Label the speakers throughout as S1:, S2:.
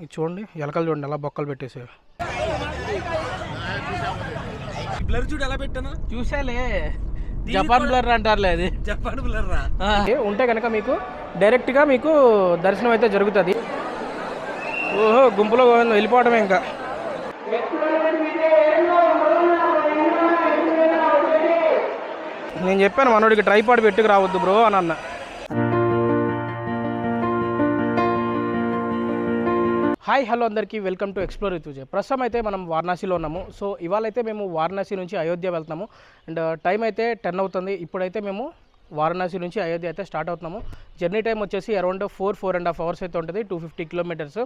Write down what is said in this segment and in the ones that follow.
S1: ఇది చూడండి, ఎలకలు చూడండి ఎలా బొక్కలు పెట్టేసాయి.
S2: బ్లర్ చూడు ఎలా పెట్టాను,
S1: చూసాలే. జపాన్ బ్లర్ అంటారులే, అది
S2: జపాన్ బ్లర్ రా.
S1: ఉంటే కనుక మీకు డైరెక్ట్గా మీకు దర్శనం అయితే జరుగుతుంది. ఓహో, గుంపులో వెళ్ళిపోవడమే ఇంకా. నేను చెప్పాను మనోడికి ట్రైపాడ్ పెట్టుకు రావద్దు బ్రో అని అన్న. హాయ్ హలో అందరికీ, welcome to explore with Vijay. ప్రస్తుతం అయితే మనం వారణాసిలో ఉన్నాము. సో ఇవాళ అయితే మేము వారణాసి నుంచి అయోధ్య వెళ్తున్నాము. అండ్ టైం అయితే 10 అవుతుంది. ఇప్పుడైతే మేము వారణాసి నుంచి అయోధ్య అయితే స్టార్ట్ అవుతున్నాము. జర్నీ టైం వచ్చేసి అరౌండ్ 4.5 అవర్స్ అయితే ఉంటుంది. 250 కిలోమీటర్స్.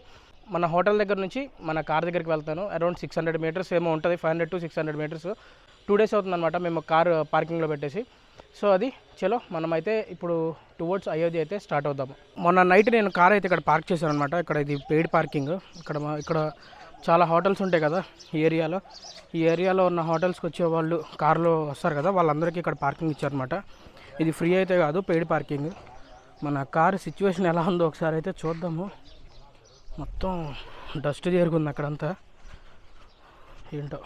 S1: మన హోటల్ దగ్గర నుంచి మన కార్ దగ్గరికి వెళ్తాను. అరౌండ్ 600 మీటర్స్ ఏమో ఉంటుంది, 500 to 600 మీటర్స్. 2 days అవుతుందన్నమాట మేము కార్ పార్కింగ్లో పెట్టేసి. సో అది చలో మనమైతే ఇప్పుడు టువర్డ్స్ అయోధ్య అయితే స్టార్ట్ అవుదాము. మొన్న నైట్ నేను కార్ అయితే ఇక్కడ పార్క్ చేశాను అనమాట. ఇక్కడ ఇది పెయిడ్ పార్కింగ్. ఇక్కడ చాలా హోటల్స్ ఉంటాయి కదా ఈ ఏరియాలో. ఈ ఏరియాలో ఉన్న హోటల్స్కి వచ్చే వాళ్ళు కార్లో వస్తారు కదా, వాళ్ళందరికీ ఇక్కడ పార్కింగ్ ఇచ్చారనమాట. ఇది ఫ్రీ అయితే కాదు, పెయిడ్ పార్కింగ్. మన కార్ సిచ్యువేషన్ ఎలా ఉందో ఒకసారి అయితే చూద్దాము. మొత్తం డస్ట్ చేరుకుంది అక్కడంతా, ఏంటో.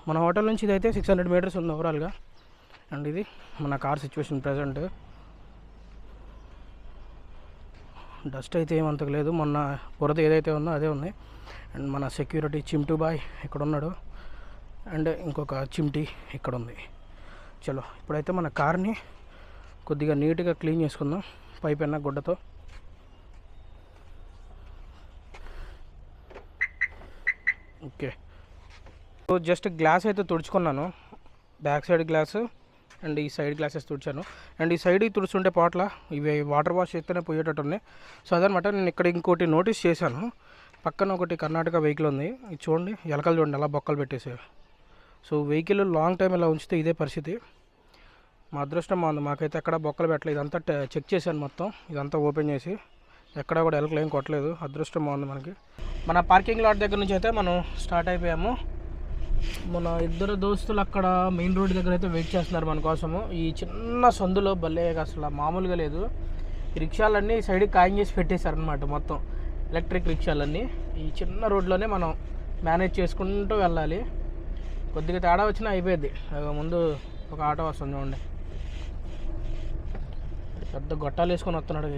S1: మన హోటల్ నుంచి ఇదైతే 600 మీటర్స్ ఉంది ఓవరాల్గా. అండ్ ఇది మన కార్ సిచ్యువేషన్ ప్రజెంట్. డస్ట్ అయితే ఏమంతకు లేదు, మొన్న బురద ఏదైతే ఉందో అదే ఉంది. అండ్ మన సెక్యూరిటీ చింటూ బాయ్ ఇక్కడ ఉన్నాడు, అండ్ ఇంకొక చిమ్టీ ఇక్కడ ఉంది. చలో ఇప్పుడైతే మన కార్ని కొద్దిగా నీట్గా క్లీన్ చేసుకుందాం పైపైన గుడ్డతో. ఓకే, జస్ట్ గ్లాస్ అయితే తుడుచుకున్నాను, బ్యాక్ సైడ్ గ్లాసు అండ్ ఈ సైడ్ గ్లాసెస్ తుడిచాను. అండ్ ఈ సైడ్ తుడుచుంటే పాటల ఇవి వాటర్ వాష్ చేస్తేనే పోయేటట్టు ఉన్నాయి. సో అదనమాట. నేను ఇక్కడ ఇంకోటి నోటీస్ చేశాను, పక్కన ఒకటి కర్ణాటక వెహికల్ ఉంది. ఇది చూడండి, ఎలకలు చూడండి ఎలా బొక్కలు పెట్టేసాయి. సో వెహికల్ లాంగ్ టైం ఇలా ఉంచితే ఇదే పరిస్థితి. మా అదృష్టం బాగుంది, మాకైతే ఎక్కడ బొక్కలు పెట్టలేదు. ఇదంతా చెక్ చేశాను మొత్తం, ఇదంతా ఓపెన్ చేసి ఎక్కడ కూడా ఎలకలు ఏం కొట్టలేదు. అదృష్టం బాగుంది మనకి. మన పార్కింగ్ లాట్ దగ్గర నుంచి అయితే మనం స్టార్ట్ అయిపోయాము. మన ఇద్దరు దోస్తులు అక్కడ మెయిన్ రోడ్ దగ్గర అయితే వెయిట్ చేస్తున్నారు మన కోసము. ఈ చిన్న సందులో భలే అసలు మామూలుగా లేదు. ఈ రిక్షాలన్నీ సైడ్కి ఖాయం చేసి పెట్టేశారనమాట, మొత్తం ఎలక్ట్రిక్ రిక్షాలన్నీ. ఈ చిన్న రోడ్లోనే మనం మేనేజ్ చేసుకుంటూ వెళ్ళాలి. కొద్దిగా తేడా వచ్చినా అయిపోయింది. ముందు ఒక ఆటో వస్తుంది చూడండి, పెద్ద గొట్టాలు వేసుకొని వస్తున్నాడు.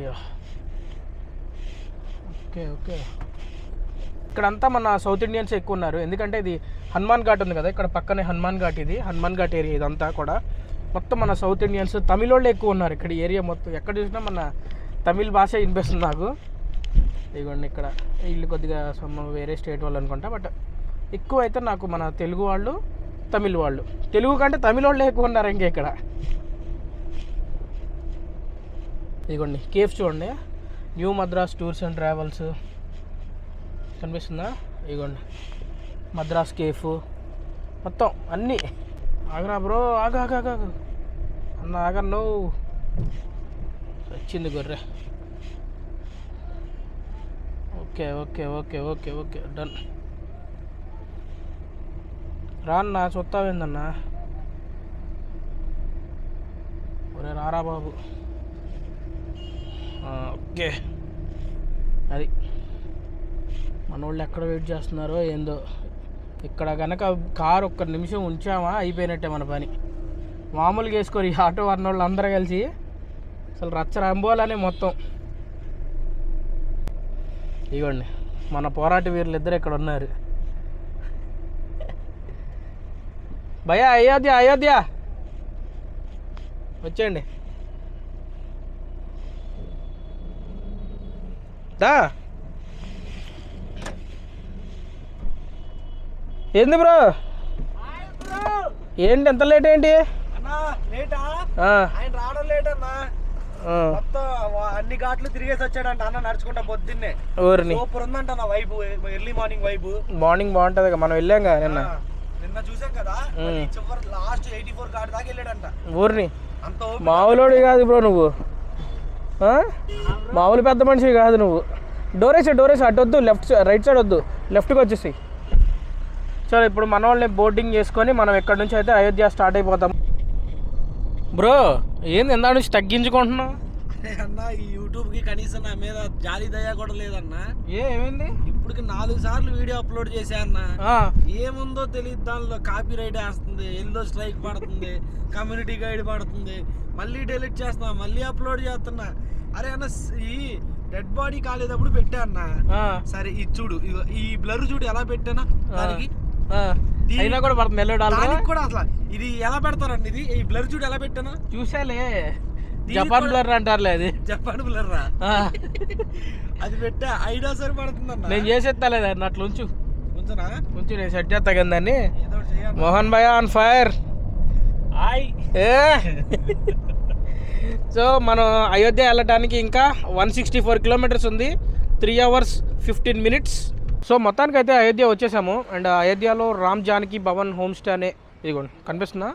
S1: ఓకే ఓకే, ఇక్కడంతా మన సౌత్ ఇండియన్స్ ఎక్కువ ఉన్నారు. ఎందుకంటే ఇది హనుమాన్ ఘాట్ ఉంది కదా, ఇక్కడ పక్కనే హనుమాన్ ఘాట్. ఇది హనుమాన్ ఘాట్ ఏరియా ఇదంతా కూడా. మొత్తం మన సౌత్ ఇండియన్స్, తమిళ వాళ్ళే ఎక్కువ ఉన్నారు ఇక్కడ ఏరియా మొత్తం. ఎక్కడ చూసినా మన తమిళ్ భాష వినిపిస్తుంది నాకు. ఇదిగోండి ఇక్కడ వీళ్ళు కొద్దిగా వేరే స్టేట్ వాళ్ళు అనుకుంటా, బట్ ఎక్కువ అయితే నాకు మన తెలుగు వాళ్ళు, తమిళ్ వాళ్ళు. తెలుగు కంటే తమిళ వాళ్ళే ఎక్కువ ఉన్నారు ఇంకా ఇక్కడ. ఇదిగోండి కేఫ్ చూడండి, new Madras tours and travels కనిపిస్తుందా. ఇదిగోండి మద్రాస్ కేఫ్ మొత్తం అన్నీ. ఆగరా బ్రో, ఆగా అన్న ఆగను, వచ్చింది గొర్రె. Okay okay okay okay okay done. రాన్నా చూస్తావేందన్నా, ఒరే రారా బాబు. ఓకే, అది మన వాళ్ళు ఎక్కడ వెయిట్ చేస్తున్నారో ఏందో. ఇక్కడ కనుక కారు ఒక్క నిమిషం ఉంచామా అయిపోయినట్టే మన పని. మామూలుగా వేసుకోరు ఈ ఆటో అన్న వాళ్ళు అందరూ కలిసి, అసలు రచ్చరంబోలని మొత్తం. ఇవ్వండి మన పోరాట వీరులు ఇద్దరు ఇక్కడ ఉన్నారు. భయ్యా అయోధ్య అయోధ్య వచ్చేయండి దా. ఏంది బ్రో, ఏంటి ఎంత లేట్ ఏంటి?
S2: అన్ని ఘాట్లు తిరిగేసి వచ్చాడంట అన్న నడుచుకుంటా పొద్దున్నే.
S1: ఊరిని
S2: సూపర్ ఉందంట అన్న vibe, early morning vibe.
S1: Morning బాగుంటది, మనం వెళ్ళాం కదా
S2: నిన్న చూసాం కదా, లాస్ట్ 84 ఘాట్ దాకా వెళ్ళాడంట.
S1: ఊరిని మామూలు కాదు బ్రో నువ్వు, మామూలు పెద్ద మనిషి కాదు నువ్వు. డోరేసా అటు వద్దు, రైట్ సైడ్ వద్దు, లెఫ్ట్కి వచ్చేసి. సరే ఇప్పుడు మన వాళ్ళని బోర్డింగ్ చేసుకొని మనం ఎక్కడి నుంచి అయితే అయోధ్య స్టార్ట్ అయిపోతాం. బ్రో ఏంది ఎందా నుంచి తగ్గించుకుంటున్నావు?
S2: అన్న ఈ యూట్యూబ్ కి కనీసం నా మీద జాలి దయ కూడా లేదన్నా.
S1: ఏమైంది?
S2: ఇప్పటికి 4 సార్లు వీడియో అప్లోడ్ చేశా అన్న. ఏముందో తెలియదు, దానిలో కాపీ రైట్ వేస్తుంది, ఎల్లో స్ట్రైక్ పడుతుంది, కమ్యూనిటీ గైడ్ పడుతుంది, మళ్ళీ డిలీట్ చేస్తున్నా, మళ్ళీ అప్లోడ్ చేస్తున్నా. అరే అన్న ఈ డెడ్ బాడీ కాలేదప్పుడు పెట్టా అన్న. సరే ఇది చూడు, ఈ బ్లర్ చూడు ఎలా పెట్టానా, దానికి
S1: అయినా కూడా పడుతుంది.
S2: దానికి కూడా అసలు ఇది ఎలా పెడతారండి, ఇది ఈ బ్లర్ చూడు ఎలా పెట్టానా
S1: చూసాలే. జపాన్ బ్లర్ అంటారులే, అది
S2: జపాన్ బ్లర్ రా. అది పెట్టా అయినా సరే పడుతుందన్న. నేను
S1: చేసేస్తాలేదు అన్న, అట్లా ఉంచు
S2: ఉంచనా,
S1: ఉంచు, నేను సెట్ చేస్తా కదా దాన్ని. మోహన్ భాయ్ ఆన్ ఫైర్. సో మనం అయోధ్య వెళ్ళటానికి ఇంకా 164 కిలోమీటర్స్ ఉంది, 3 hours 15 minutes. సో మొత్తానికి అయితే అయోధ్య వచ్చేసాము. అండ్ అయోధ్యలో రామ్ జానకి భవన్ హోమ్ స్టే అనే, ఇదిగోండి కనిపిస్తుందా,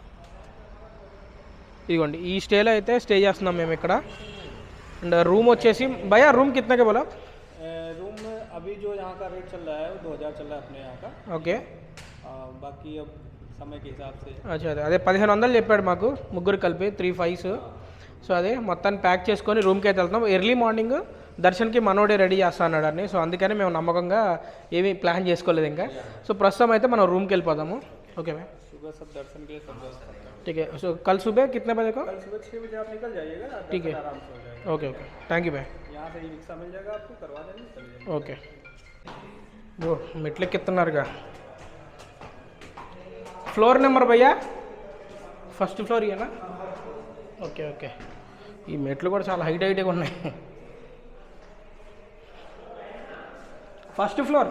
S1: ఇదిగోండి ఈ స్టేలో అయితే స్టే చేస్తున్నాం మేము ఇక్కడ. అండ్ రూమ్ వచ్చేసి భయ్యా రూమ్ కితనే బోలా?
S3: रूम अभी जो यहाँ का रेट चल रहा है वो 2000 चल रहा है अपने यहाँ का.
S1: ఓకే,
S3: बाकी अब समय के हिसाब से.
S1: అచ్చా అదే 1500 చెప్పాడు మాకు, ముగ్గురు కలిపి 3 5s. సో అదే మొత్తాన్ని ప్యాక్ చేసుకొని రూమ్కి అయితే వెళ్తున్నాం. ఎర్లీ మార్నింగ్ దర్శన్కి మనోడే రెడీ చేస్తా అన్నాడు అని. సో అందుకని మేము నమ్మకంగా ఏమీ ప్లాన్ చేసుకోలేదు ఇంకా. సో ప్రస్తుతం అయితే మనం రూమ్కి వెళ్ళిపోదాము. ఓకే మ్యామ్,
S3: सुबह सब दर्शन के लिए सब व्यवस्था.
S1: ठीक है. सो कल सुबह कितने बजे को?
S3: कल सुबह 6 बजे आप निकल जाइएगा,
S1: ठीक है,
S3: आराम से हो जाएगा.
S1: ओके ओके, थैंक यू भाई.
S3: यहाँ से ई रिक्शा मिल जाएगा आपको, करवा देंगे, चले जाइए.
S1: ఓకే. ఓ మెట్లు ఎక్కుతున్నారుగా. ఫ్లోర్ నెంబర్ భయ్యా? ఫస్ట్ ఫ్లోర్ ఇయ్యనా? Okay okay. ఈ మెట్లు కూడా చాలా హైట్గా ఉన్నాయి. First floor,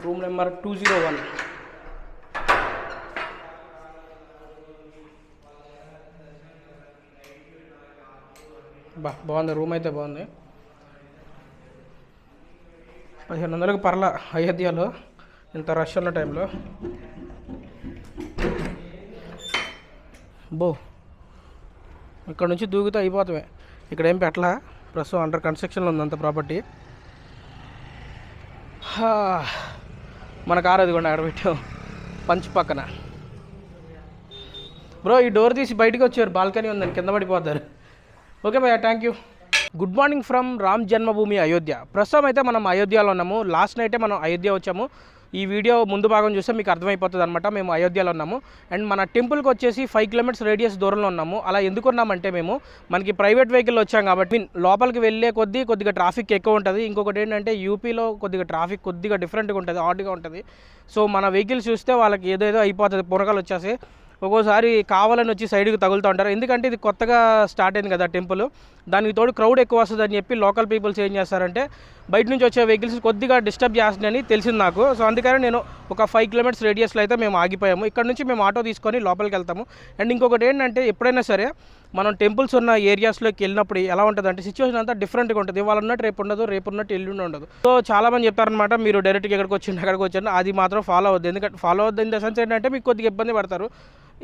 S1: room number 201. బాగుంది రూమ్ అయితే, బాగుంది. 1500కి పర్లా అయోధ్యలో ఇంత రష్ ఉన్న టైంలో. బో ఇక్కడ నుంచి దూకితే అయిపోతామే. ఇక్కడ ఏం పెట్టలా, ప్రస్తుతం అండర్ కన్స్ట్రక్షన్లో ఉంది అంత ప్రాపర్టీ. మన కారు అది కూడా అక్కడ పెట్టాం పంచ్ పక్కన. బ్రో ఈ డోర్ తీసి బయటకు వచ్చారు, బాల్కనీ ఉందని, కింద పడిపోతారు. ఓకే భయ్యా, thank you. Good morning from Ram Janmabhoomi Ayodhya. ప్రస్తుతం అయితే మనం అయోధ్యలో ఉన్నాము. లాస్ట్ నైటే మనం అయోధ్య వచ్చాము. ఈ వీడియో ముందు భాగం చూస్తే మీకు అర్థమైపోతుంది అనమాట. మేము అయోధ్యలో ఉన్నాము. అండ్ మన టెంపుల్కి వచ్చేసి 5 kilometers రేడియస్ దూరంలో ఉన్నాము. అలా ఎందుకున్నామంటే మనకి ప్రైవేట్ వెహికల్ వచ్చాం కాబట్టి లోపలికి వెళ్ళే కొద్దిగా ట్రాఫిక్ ఎక్కువ ఉంటుంది. ఇంకొకటి ఏంటంటే యూపీలో కొద్దిగా ట్రాఫిక్ కొద్దిగా డిఫరెంట్గా ఉంటుంది, ఆడ్గా ఉంటుంది. సో మన వెహికల్స్ చూస్తే వాళ్ళకి ఏదేదో అయిపోతుంది, పునకలు వచ్చేసి ఒక్కోసారి కావాలని వచ్చి సైడ్కి తగులుతూ ఉంటారు. ఎందుకంటే ఇది కొత్తగా స్టార్ట్ అయింది కదా టెంపుల్, దానికి తోడు క్రౌడ్ ఎక్కువ వస్తుంది అని చెప్పి లోకల్ పీపుల్స్ ఏం చేస్తారంటే బయట నుంచి వచ్చే వెహికల్స్ కొద్దిగా డిస్టర్బ్ చేస్తుందని తెలిసింది నాకు. సో అందుకని నేను ఒక 5 kilometers రేడియస్లో అయితే మేము ఆగిపోయాము. ఇక్కడ నుంచి మేము ఆటో తీసుకొని లోపలికి వెళ్తాము. అండ్ ఇంకొకటి ఏంటంటే ఎప్పుడైనా సరే మనం టెంపుల్స్ ఉన్న ఏరియాస్లోకి వెళ్ళినప్పుడు ఎలా ఉంటుంది అంటే సిచ్యువేషన్ అంతా డిఫరెంట్గా ఉంటుంది. ఇవాళ ఉన్నట్టు రేపు ఉండదు, రేపు ఉన్నట్టు ఎల్లుండి ఉండదు. సో చాలామంది చెప్తారనమాట మీరు డైరెక్ట్గా ఎక్కడికి వచ్చింది అక్కడికి వచ్చాను, అది మాత్రం ఫాలో అవుద్ది. ఎందుకంటే ఫాలో అవుద్ది ఇన్ ద సెన్స్ ఏంటంటే మీకు కొద్దిగా ఇబ్బంది పడతారు.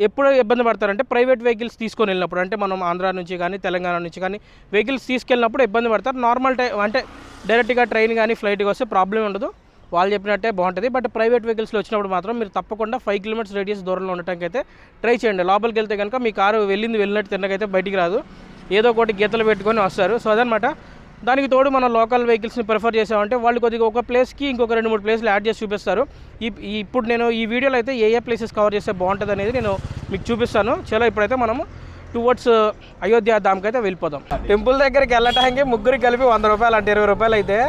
S1: ఎప్పుడు ఇబ్బంది పడతారంటే ప్రైవేట్ వెహికల్స్ తీసుకొని వెళ్ళినప్పుడు, అంటే మనం ఆంధ్ర నుంచి కానీ తెలంగాణ నుంచి కానీ వెహికల్స్ తీసుకెళ్ళినప్పుడు ఇబ్బంది పడతారు. నార్మల్ అంటే డైరెక్ట్గా ట్రైన్ కానీ ఫ్లైట్కి వస్తే ప్రాబ్లం ఉండదు, వాళ్ళు చెప్పినట్టే బాగుంటుంది. బట్ ప్రైవేట్ వెహికల్స్లో వచ్చినప్పుడు మాత్రం మీరు తప్పకుండా 5 kilometers రేడియస్ దూరంలో ఉండటానికి అయితే ట్రై చేయండి. లోపలికి వెళ్తే కనుక మీ కారు వెళ్ళినట్టు తిన్నకైతే బయటికి రాదు, ఏదో ఒకటి గీతలు పెట్టుకొని వస్తారు. సో అదనమాట. దానికి తోడు మన లోకల్ వెహికల్స్ని ప్రిఫర్ చేసామంటే వాళ్ళు కొద్దిగా ఒక ప్లేస్కి ఇంకొక 2-3 ప్లేస్లు యాడ్ చేసి చూపిస్తారు. ఇప్పుడు నేను ఈ వీడియోలో అయితే ఏ ప్లేసెస్ కవర్ చేస్తే బాగుంటుంది అనేది నేను మీకు చూపిస్తాను. చలో ఇప్పుడైతే మనము టువర్డ్స్ అయోధ్య ధామ్కి అయితే వెళ్ళిపోదాం. టెంపుల్ దగ్గరికి వెళ్ళటానికి ముగ్గురికి కలిపి 100 రూపాయలు, అంటే 20 రూపాయలు అయితే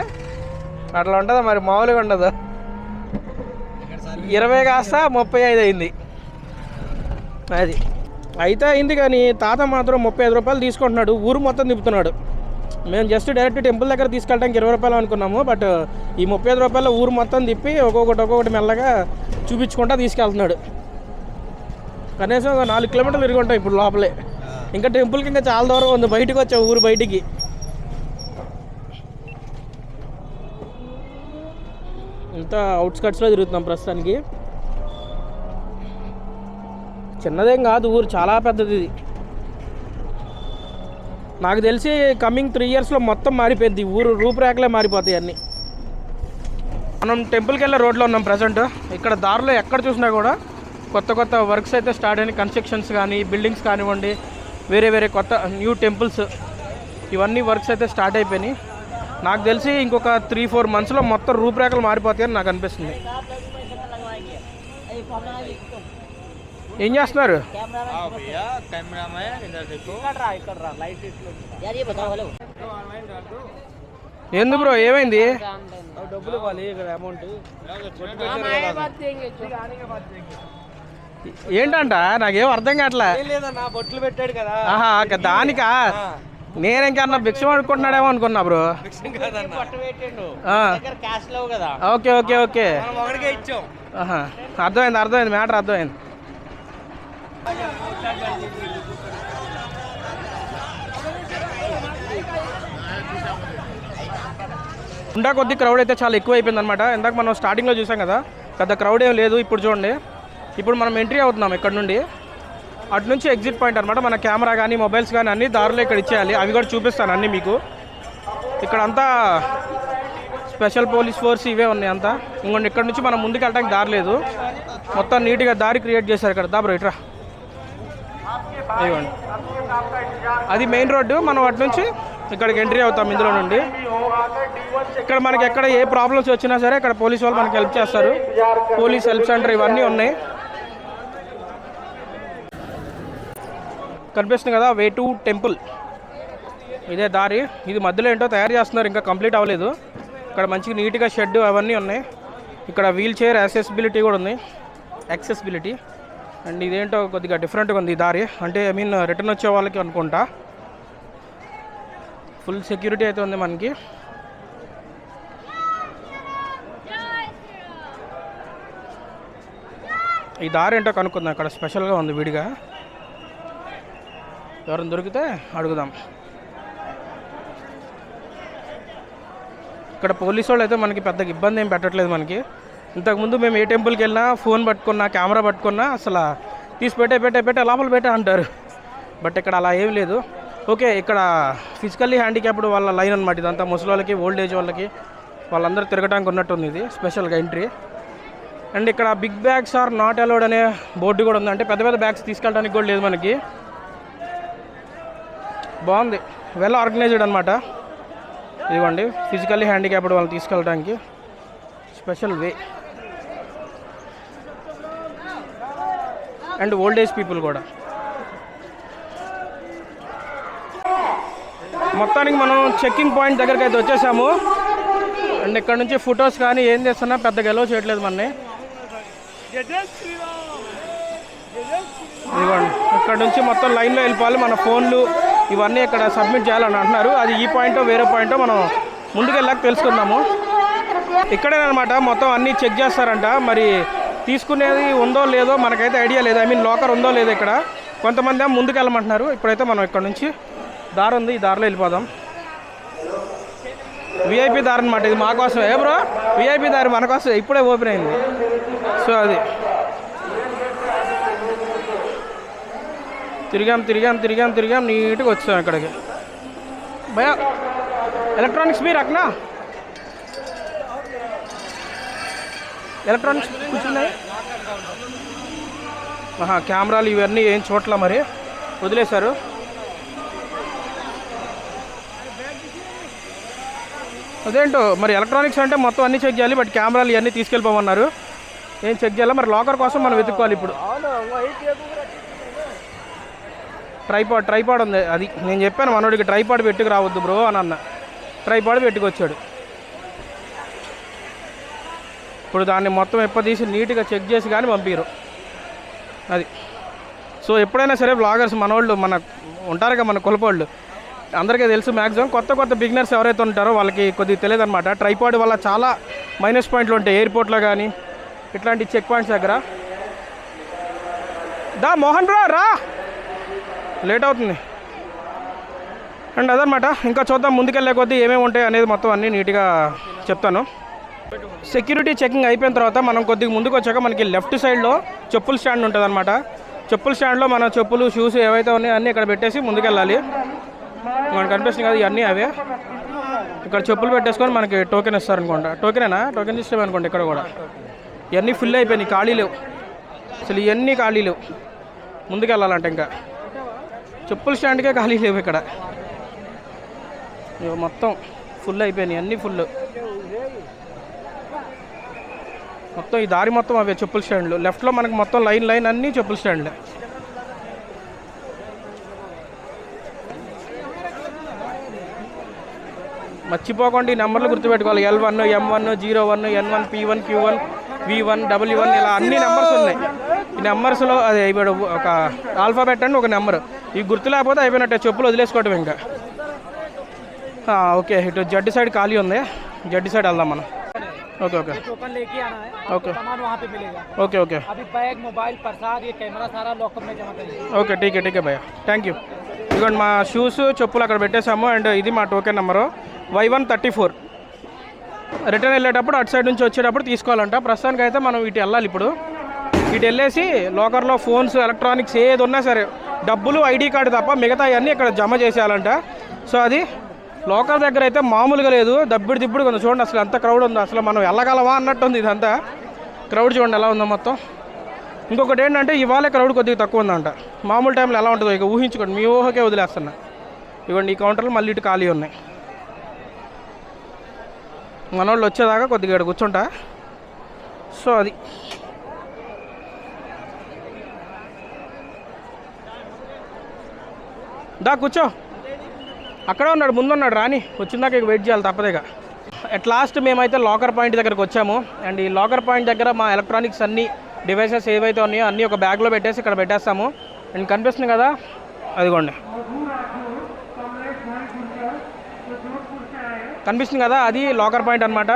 S1: అట్లా ఉంటుందా మరి, మామూలుగా ఉండదు. 20 కాస్త 35 అయింది. అది అయితే అయింది కానీ తాత మాత్రం 35 రూపాయలు తీసుకుంటున్నాడు, ఊరు మొత్తం తిప్పుతున్నాడు. మేము జస్ట్ డైరెక్ట్ టెంపుల్ దగ్గర తీసుకెళ్ళడానికి 20 రూపాయలు అనుకున్నాము. బట్ ఈ 35 రూపాయల ఊరు మొత్తం తిప్పి ఒక్కొక్కటి మెల్లగా చూపించుకుంటా తీసుకెళ్తున్నాడు. కనీసం 4 kilometers తిరిగి ఉంటాం ఇప్పుడు లోపలే. ఇంకా టెంపుల్కి ఇంకా చాలా దూరం ఉంది, బయటకు వచ్చాం, ఊరు బయటికి. ఇంత అవుట్స్కట్స్లో తిరుగుతున్నాం ప్రస్తుతానికి. చిన్నదేం కాదు, ఊరు చాలా పెద్దది. ఇది నాకు తెలిసి కమింగ్ 3 yearsలో మొత్తం మారిపోయింది ఊరు, రూపురేఖలే మారిపోతాయి అన్నీ. మనం టెంపుల్కి వెళ్ళే రోడ్లో ఉన్నాం ప్రజెంట్. ఇక్కడ దారిలో ఎక్కడ చూసినా కూడా కొత్త వర్క్స్ అయితే స్టార్ట్ అయినాయి. కన్స్ట్రక్షన్స్ కానీ బిల్డింగ్స్ కానివ్వండి, వేరే కొత్త న్యూ టెంపుల్స్ ఇవన్నీ వర్క్స్ అయితే స్టార్ట్ అయిపోయినాయి. నాకు తెలిసి ఇంకొక 3-4 monthsలో మొత్తం రూపురేఖలు మారిపోతాయని నాకు అనిపిస్తుంది. ఏం చేస్తున్నారు? ఎందుకు బ్రో, ఏమైంది?
S2: డబ్బులు ఇవ్వాలి ఇక్కడ అమౌంట్.
S1: ఏంటంట నాకేం అర్థం కావట్లే.
S2: లేదన్నా బొట్లు పెట్టాడు కదా.
S1: ఆహా, దానికా? నేను ఇంకన్నా భిక్షం అనుకుంటున్నాడేమో అనుకున్నా బ్రో. ఓకే ఓకే ఓకే, అర్థమైంది మ్యాటర్ అర్థమైంది. ఉండా కొద్ది క్రౌడ్ అయితే చాలా ఎక్కువ అయిపోయింది అనమాట. ఇందాక మనం స్టార్టింగ్లో చూసాం కదా, పెద్ద క్రౌడ్ ఏం లేదు. ఇప్పుడు చూడండి, ఇప్పుడు మనం ఎంట్రీ అవుతున్నాం ఇక్కడ నుండి. అటు నుంచి ఎగ్జిట్ పాయింట్ అనమాట. మన కెమెరా కానీ మొబైల్స్ కానీ అన్ని దారిలో ఇక్కడ ఇచ్చేయాలి. అవి కూడా చూపిస్తాను అన్నీ మీకు. ఇక్కడ అంతా స్పెషల్ పోలీస్ ఫోర్స్ ఇవే ఉన్నాయి అంతా. ఇంకొండి ఇక్కడ నుంచి మనం ముందుకు వెళ్ళడానికి దారి లేదు. మొత్తం నీట్గా దారి క్రియేట్ చేశారు ఇక్కడ. దాబ్రో ఇట్రా, ఇవ్వండి. అది మెయిన్ రోడ్డు. మనం అటు నుంచి ఇక్కడికి ఎంట్రీ అవుతాం ఇందులో నుండి. ఇక్కడ మనకి ఎక్కడ ఏ ప్రాబ్లమ్స్ వచ్చినా సరే ఇక్కడ పోలీస్ వాళ్ళు మనకి హెల్ప్ చేస్తారు. పోలీస్ హెల్ప్ సెంటర్ ఇవన్నీ ఉన్నాయి. కనిపిస్తుంది కదా వే టు టెంపుల్, ఇదే దారి. ఇది మధ్యలో ఏంటో తయారు చేస్తున్నారు, ఇంకా కంప్లీట్ అవ్వలేదు. ఇక్కడ మంచిగా నీట్గా షెడ్ అవన్నీ ఉన్నాయి. ఇక్కడ వీల్ చైర్ యాక్సెసిబిలిటీ కూడా ఉంది, యాక్సెసిబిలిటీ. అండ్ ఇదేంటో కొద్దిగా డిఫరెంట్గా ఉంది ఈ దారి. అంటే ఐ మీన్ రిటర్న్ వచ్చే వాళ్ళకి అనుకుంటా. ఫుల్ సెక్యూరిటీ అయితే ఉంది మనకి. ఈ దారి ఏంటో కనుక్కుందాం. అక్కడ స్పెషల్గా ఉంది విడిగా. ఎవరైనా దొరికితే అడుగుదాం. ఇక్కడ పోలీసు వాళ్ళు అయితే మనకి పెద్దగా ఇబ్బంది ఏం పెట్టట్లేదు మనకి. ఇంతకుముందు మేము ఏ టెంపుల్కి వెళ్ళినా ఫోన్ పట్టుకున్నా కెమెరా పట్టుకున్నా అసలు తీసి పెట్టే లోపల పెట్టే అంటారు. బట్ ఇక్కడ అలా ఏం లేదు. ఓకే, ఇక్కడ ఫిజికల్లీ హ్యాండిక్యాప్డ్ వాళ్ళ లైన్ అనమాట ఇదంతా. ముసలి వాళ్ళకి, ఓల్డ్ ఏజ్ వాళ్ళకి, వాళ్ళందరూ తిరగడానికి ఉన్నట్టుంది ఇది స్పెషల్గా ఎంట్రీ. అండ్ ఇక్కడ big bags are not allowed అనే బోర్డు కూడా ఉంది. అంటే పెద్ద పెద్ద బ్యాగ్స్ తీసుకెళ్ళడానికి కూడా లేదు మనకి. బాగుంది, వెల్ ఆర్గనైజ్డ్ అనమాట. ఇదిగోండి, ఫిజికల్లీ హ్యాండిక్యాప్డ్ వాళ్ళని తీసుకెళ్ళడానికి special way. And old age people కూడా. మొత్తానికి మనం చెక్కింగ్ పాయింట్ దగ్గరికి అయితే వచ్చేసాము. అండ్ ఇక్కడ నుంచి ఫొటోస్ కానీ ఏం చేస్తున్నా పెద్దగా ఎలో చేయట్లేదు మనని. ఇదిగోండి, ఇక్కడ నుంచి మొత్తం లైన్లో వెళ్ళిపోవాలి. మన ఫోన్లు ఇవన్నీ ఇక్కడ సబ్మిట్ చేయాలని అంటున్నారు. అది ఈ పాయింటో వేరే పాయింటో మనం ముందుకు వెళ్ళాక తెలుసుకుందాము. ఇక్కడేనమాట మొత్తం అన్నీ చెక్ చేస్తారంట. మరి తీసుకునేది ఉందో లేదో మనకైతే ఐడియా లేదు. ఐ మీన్ లాకర్ ఉందో లేదో ఇక్కడ. కొంతమంది ముందుకు వెళ్ళమంటున్నారు. ఇప్పుడైతే మనం ఇక్కడ నుంచి దారి ఉంది, ఈ దారిలో వెళ్ళిపోదాం. విఐపి దారి అనమాట ఇది, మా కోసం. ఏ బ్రో, విఐపి దారి మన కోసం ఇప్పుడే ఓపెన్ అయింది. సో అది తిరిగాం నీట్గా వచ్చాం ఇక్కడికి. భయ ఎలక్ట్రానిక్స్ మీరు అక్కనా ఎలక్ట్రానిక్స్ కూర్చున్నాయి. కెమెరాలు ఇవన్నీ ఏం చోట్ల మరి వదిలేశారు. అదేంటో మరి ఎలక్ట్రానిక్స్ అంటే మొత్తం అన్నీ చెక్ చేయాలి. బట్ కెమెరాలు ఇవన్నీ తీసుకెళ్ళిపోమన్నారు. ఏం చెక్ చేయాలి మరి? లాకర్ కోసం మనం వెతుక్కోవాలి ఇప్పుడు. ట్రైపాడ్ ఉంది. అది నేను చెప్పాను మనోడికి, ట్రైపాడ్ పెట్టుకు రావద్దు బ్రో అని అన్న. ట్రైపాడ్ పెట్టుకొచ్చాడు. ఇప్పుడు దాన్ని మొత్తం ఎప్పదీసి నీట్గా చెక్ చేసి కానీ పంపించరు. అది సో ఎప్పుడైనా సరే బ్లాగర్స్ మనోళ్ళు మన ఉంటారుగా, మన కులపోళ్ళు అందరికీ తెలుసు. మ్యాక్సిమం కొత్త బిగినర్స్ ఎవరైతే ఉంటారో వాళ్ళకి కొద్దిగా తెలియదు అనమాట. ట్రైపాడ్ వల్ల చాలా మైనస్ పాయింట్లు ఉంటాయి ఎయిర్పోర్ట్లో కానీ ఇట్లాంటి చెక్ పాయింట్స్ దగ్గర. దా మోహన్ బ్రో రా, లేట్ అవుతుంది. అండ్ అదనమాట. ఇంకా చూద్దాం ముందుకెళ్ళే కొద్దీ ఏమేమి ఉంటాయి అనేది మొత్తం అన్నీ నీట్గా చెప్తాను. సెక్యూరిటీ చెకింగ్ అయిపోయిన తర్వాత మనం కొద్దిగా ముందుకు వచ్చాక మనకి లెఫ్ట్ సైడ్లో చెప్పుల స్టాండ్ ఉంటుంది అనమాట. చెప్పుల స్టాండ్లో మన చెప్పులు, షూస్ ఏవైతే ఉన్నాయో అన్నీ ఇక్కడ పెట్టేసి ముందుకెళ్ళాలి. మనకు కనిపిస్తుంది కదా ఇవన్నీ అవే. ఇక్కడ చెప్పులు పెట్టేసుకొని మనకి టోకెన్ ఇస్తారనుకోండి. టోకెన్ సిస్టమ్ అనుకోండి. ఇక్కడ కూడా ఇవన్నీ ఫుల్ అయిపోయినాయి, ఖాళీ లేవు అసలు. ఇవన్నీ ఖాళీ లేవు. ముందుకెళ్ళాలంటే ఇంకా చెప్పుల స్టాండ్కే ఖాళీ లేవు ఇక్కడ. ఇవి మొత్తం ఫుల్ అయిపోయినాయి, అన్నీ ఫుల్. మొత్తం ఈ దారి మొత్తం అవే చెప్పుల స్టాండ్లు. లెఫ్ట్లో మనకు మొత్తం లైన్ అన్నీ చెప్పుల స్టాండ్లే. మర్చిపోకుండా ఈ నెంబర్లు గుర్తుపెట్టుకోవాలి. L1, M1, 01, N1, P1, Q1, V1, W1 ఇలా అన్ని నెంబర్స్ ఉన్నాయి. ఈ నెంబర్స్లో అది ఇప్పుడు ఒక ఆల్ఫాబెట్ అండి, ఒక నెంబర్. ఇవి గుర్తు లేకపోతే అయిపోయినట్టే, చెప్పులు వదిలేసుకోవటం ఇంకా. ఓకే, ఇటు జడ్డి సైడ్ ఖాళీ ఉంది, జడ్డి సైడ్ వెళ్దాం మనం. Okay okay okay okay okay okay ఠీకే భయ్యా, థ్యాంక్ యూ. ఇదిగోండి మా షూస్ చెప్పులు అక్కడ పెట్టేశాము. అండ్ ఇది మా టోకెన్ నెంబరు Y134. రిటర్న్ వెళ్ళేటప్పుడు అటు సైడ్ నుంచి వచ్చేటప్పుడు తీసుకోవాలంట. ప్రస్తుతానికి అయితే మనం ఇటు వెళ్ళాలి. ఇప్పుడు ఇటు వెళ్ళేసి లాకర్లో ఫోన్స్, ఎలక్ట్రానిక్స్ ఏది ఉన్నా సరే, డబ్బులు, ఐడి కార్డు తప్ప మిగతా అన్నీ ఇక్కడ జమ చేసేయాలంట. సో అది లాకర్ దగ్గర అయితే మామూలుగా లేదు, దబ్బిడి కొంచెం చూడండి అసలు ఎంత క్రౌడ్ ఉందో. అసలు మనం వెళ్ళగలవా అన్నట్టుంది ఇదంతా. క్రౌడ్ చూడండి ఎలా ఉందో మొత్తం. ఇంకొకటి ఏంటంటే ఇవాళ క్రౌడ్ కొద్దిగా తక్కువ ఉందంట. మామూలు టైంలో ఎలా ఉంటుందో ఇక ఊహించుకోండి, మీ ఊహకే వదిలేస్తున్నా. ఇవ్వండి ఈ కౌంటర్లు మళ్ళీ ఇటు ఖాళీ ఉన్నాయి. మనోళ్ళు వచ్చేదాకా కొద్దిగా ఇక్కడ కూర్చుంటా. సో అది దా కూర్చో, అక్కడే ఉన్నాడు, ముందున్నాడు, రాని వచ్చిందాక ఇక వెయిట్ చేయాలి తప్పదేగా. అట్ లాస్ట్ మేమైతే లాకర్ పాయింట్ దగ్గరకు వచ్చాము. అండ్ ఈ లాకర్ పాయింట్ దగ్గర మా ఎలక్ట్రానిక్స్ అన్ని డివైసెస్ ఏవైతే ఉన్నాయో అన్నీ ఒక బ్యాగ్లో పెట్టేసి ఇక్కడ పెట్టేస్తాము. అండ్ కనిపిస్తుంది కదా అదిగోండి, కనిపిస్తుంది కదా అది లాకర్ పాయింట్ అనమాట.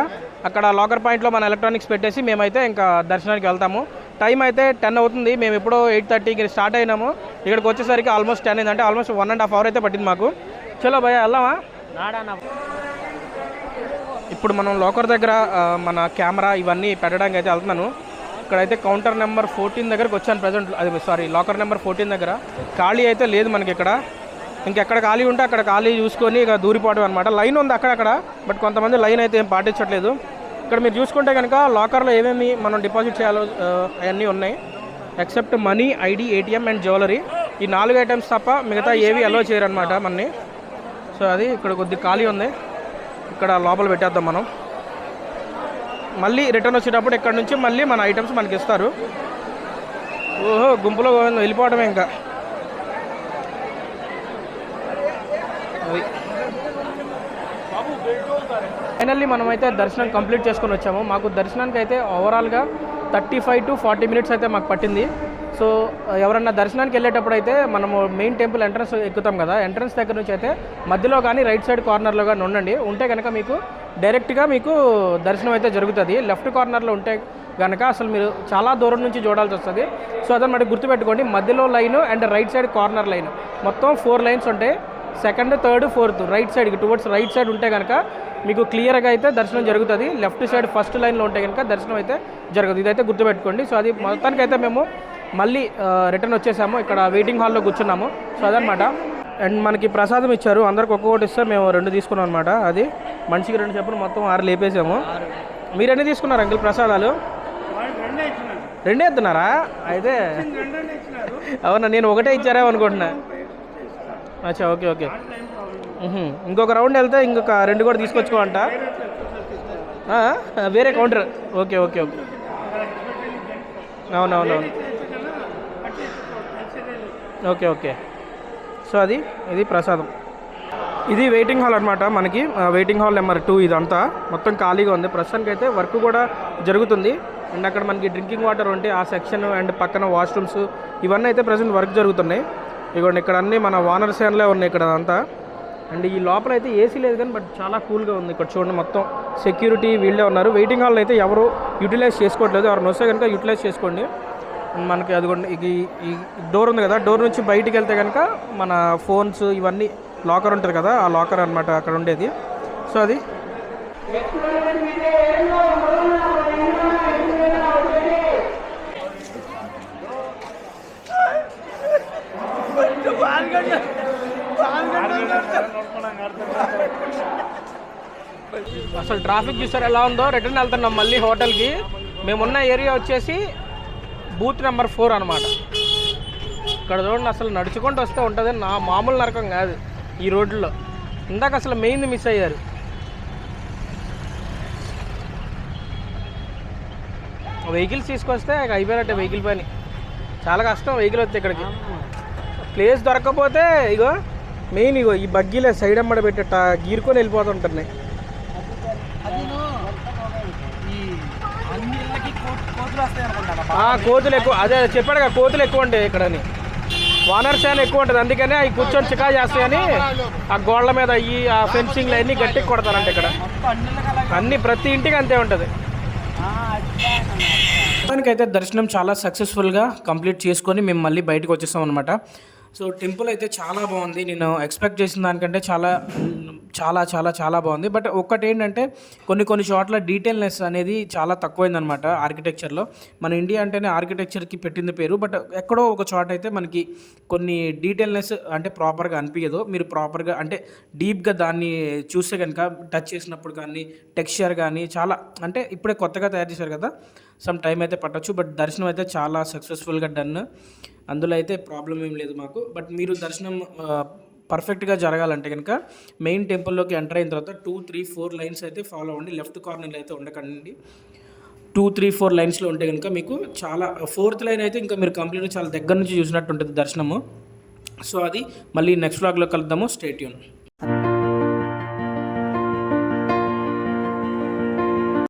S1: అక్కడ లాకర్ పాయింట్లో మన ఎలక్ట్రానిక్స్ పెట్టేసి మేమైతే ఇంకా దర్శనానికి వెళ్తాము. టైం అయితే 10 అవుతుంది. మేము ఎప్పుడో 8:30కి స్టార్ట్ అయినాము. ఇక్కడికి వచ్చేసరికి ఆల్మోస్ట్ 10 అయింది, అంటే ఆల్మోస్ట్ 1.5 అవర్ అయితే పట్టింది మాకు. చలో భయ్యా వెళ్దామా. ఇప్పుడు మనం లాకర్ దగ్గర మన కెమెరా ఇవన్నీ పెట్టడానికి అయితే వెళ్తున్నాను. ఇక్కడైతే కౌంటర్ నెంబర్ 14 దగ్గరకు వచ్చాను ప్రజెంట్. అది లాకర్ నెంబర్ 14 దగ్గర ఖాళీ అయితే లేదు మనకి ఇక్కడ. ఇంకెక్కడ ఖాళీ ఉంటే అక్కడ ఖాళీ చూసుకొని ఇక దూరిపోవడం అనమాట. లైన్ ఉంది అక్కడక్కడ, బట్ కొంతమంది లైన్ అయితే ఏం పాటించట్లేదు. ఇక్కడ మీరు చూసుకుంటే కనుక లాకర్లో ఏమేమి మనం డిపాజిట్ చేయాలో అవన్నీ ఉన్నాయి. Except money, ID, ATM and jewellery. ఈ 4 ఐటమ్స్ తప్ప మిగతా ఏవి అలో చేయరనమాట మనని. సో అది ఇక్కడ కొద్దిగా ఖాళీ ఉంది, ఇక్కడ లోపల పెట్టేద్దాం మనం. మళ్ళీ రిటర్న్ వచ్చేటప్పుడు ఇక్కడ నుంచి మళ్ళీ మన ఐటమ్స్ మనకి ఇస్తారు. ఓహో గుంపులో వెళ్ళిపోవడమే ఇంకా. ఫైనల్లీ మనమైతే దర్శనం కంప్లీట్ చేసుకొని వచ్చాము. మాకు దర్శనానికి అయితే ఓవరాల్గా 35 to 40 మినిట్స్ అయితే మాకు పట్టింది. సో ఎవరన్నా దర్శనానికి వెళ్ళేటప్పుడు అయితే మనము మెయిన్ టెంపుల్ ఎంట్రన్స్ ఎక్కుతాం కదా, ఎంట్రన్స్ దగ్గర నుంచి అయితే మధ్యలో కానీ రైట్ సైడ్ కార్నర్లో కానీ ఉంటే కనుక మీకు డైరెక్ట్గా మీకు దర్శనం అయితే జరుగుతుంది. లెఫ్ట్ కార్నర్లో ఉంటే కనుక అసలు మీరు చాలా దూరం నుంచి చూడాల్సి వస్తుంది. సో అదన్నమాట గుర్తుపెట్టుకోండి. మధ్యలో line and right side corner line మొత్తం 4 లైన్స్ ఉంటాయి. సెకండ్, థర్డ్, ఫోర్త్ రైట్ సైడ్కి టువర్డ్స్ రైట్ సైడ్ ఉంటే కనుక మీకు క్లియర్గా అయితే దర్శనం జరుగుతుంది. లెఫ్ట్ సైడ్ ఫస్ట్ లైన్లో ఉంటే కనుక దర్శనం అయితే జరగదు. ఇదైతే గుర్తుపెట్టుకోండి. సో అది మొత్తానికైతే మేము మళ్ళీ రిటర్న్ వచ్చేసాము. ఇక్కడ వెయిటింగ్ హాల్లో కూర్చున్నాము. సో అదనమాట. అండ్ మనకి ప్రసాదం ఇచ్చారు, అందరికి ఒక్కొక్కటి ఇస్తే మేము 2 తీసుకున్నాం అనమాట. అది మనిషికి 2 చెప్పులు మొత్తం 6 లేపేసాము. మీరు ఎన్ని తీసుకున్నారు అంకుల్ ప్రసాదాలు? 2 ఎత్తున్నారా? అయితే అవునా, నేను 1 ఇచ్చారేమో అనుకుంటున్నా. అచ్చా ఓకే ఓకే. ఇంకొక రౌండ్ వెళ్తే ఇంకొక 2 కూడా తీసుకొచ్చుకోమంట. వేరే కౌంటర్. ఓకే ఓకే ఓకే అవునవునవును ఓకే ఓకే. సో ఇది ప్రసాదం. ఇది వెయిటింగ్ హాల్ అనమాట. మనకి వెయిటింగ్ హాల్ నెంబర్ 2 ఇదంతా మొత్తం ఖాళీగా ఉంది. ప్రస్తుతానికి అయితే వర్క్ కూడా జరుగుతుంది. అండ్ అక్కడ మనకి డ్రింకింగ్ వాటర్ ఉంటే ఆ సెక్షన్ అండ్ పక్కన వాష్రూమ్స్ ఇవన్నీ అయితే ప్రజెంట్ వర్క్ జరుగుతున్నాయి. ఇదిగోండి ఇక్కడ అన్నీ మన వానర్ సేన్లే ఉన్నాయి ఇక్కడ అంతా. అండ్ ఈ లోపల అయితే ఏసీ లేదు కానీ బట్ చాలా కూల్గా ఉంది. ఇక్కడ చూడండి మొత్తం సెక్యూరిటీ వీళ్ళే ఉన్నారు. వెయిటింగ్ హాల్ అయితే ఎవరు యూటిలైజ్ చేసుకోవట్లేదు. ఎవరిని వస్తే కనుక యూటిలైజ్ చేసుకోండి. మనకి అదిగోండి ఈ డోర్ ఉంది కదా, డోర్ నుంచి బయటికి వెళ్తే కనుక మన ఫోన్స్ ఇవన్నీ లాకర్ ఉంటుంది కదా, ఆ లాకర్ అనమాట అక్కడ ఉండేది. సో అది అసలు ట్రాఫిక్ చూసారు ఎలా ఉందో. రిటర్న్ వెళ్తున్నాం మళ్ళీ హోటల్కి. మేమున్న ఏరియా వచ్చేసి బూత్ నెంబర్ 4 అనమాట. ఇక్కడ చూడండి అసలు నడుచుకుంటూ వస్తే ఉంటుంది, నా మామూలు నరకం కాదు ఈ రోడ్లో. ఇందాక అసలు మెయిన్ మిస్ అయ్యారు. వెహికల్స్ తీసుకొస్తే అయిపోయినట్టే వెహికల్ పని. చాలా కష్టం వెహికల్ వస్తే ఇక్కడికి. ప్లేస్ దొరకకపోతే ఇగో మెయిన్ ఇగో ఈ బగ్గీలే సైడ్ అమ్మడ పెట్టేట గీరుకొని వెళ్ళిపోతుంటున్నాయి. కోతులు ఎక్కువ, అదే చెప్పాడు కదా కోతులు ఎక్కువ ఉంటాయి ఇక్కడని, వానర్ శాన్ ఎక్కువ ఉంటుంది. అందుకని అవి కూర్చొని చికా చేస్తాయని ఆ గోడల మీద అయ్యి ఆ ఫెన్సింగ్లు అన్నీ గట్టిగా కొడతారంట ఇక్కడ. అన్ని ప్రతి ఇంటికి అంతే ఉంటుంది. దానికైతే దర్శనం చాలా సక్సెస్ఫుల్గా కంప్లీట్ చేసుకొని మేము మళ్ళీ బయటకు వచ్చేసాం అనమాట. సో టెంపుల్ అయితే చాలా బాగుంది. నేను ఎక్స్పెక్ట్ చేసిన దానికంటే చాలా చాలా చాలా చాలా బాగుంది. బట్ ఒక్కటి ఏంటంటే కొన్ని చోట్ల డీటెయిల్నెస్ అనేది చాలా తక్కువైందనమాట ఆర్కిటెక్చర్లో. మన ఇండియా అంటేనే ఆర్కిటెక్చర్కి పెట్టింది పేరు, బట్ ఎక్కడో ఒక చోట అయితే మనకి కొన్ని డీటెయిల్నెస్ అంటే ప్రాపర్గా అనిపించదు. మీరు ప్రాపర్గా అంటే డీప్గా దాన్ని చూస్తే కనుక టచ్ చేసినప్పుడు కానీ టెక్స్చర్ కానీ చాలా అంటే ఇప్పుడే కొత్తగా తయారు చేశారు కదా, సమ్ టైం అయితే పట్టొచ్చు. బట్ దర్శనం అయితే చాలా సక్సెస్ఫుల్గా డన్. అందులో అయితే ప్రాబ్లం ఏం లేదు మాకు. బట్ మీరు దర్శనం పర్ఫెక్ట్గా జరగాలంటే కనుక మెయిన్ టెంపుల్లోకి ఎంటర్ అయిన తర్వాత 2, 3, 4 లైన్స్ అయితే ఫాలో అవ్వండి. లెఫ్ట్ కార్నర్లో అయితే ఉండకండి. 2, 3, 4 లైన్స్లో ఉంటే కనుక మీకు చాలా 4th లైన్ అయితే ఇంకా మీరు కంప్లీట్గా చాలా దగ్గర నుంచి చూసినట్టు ఉంటుంది దర్శనము. సో అది మళ్ళీ నెక్స్ట్ వ్లాగ్లో కలుద్దాము. Stay tune.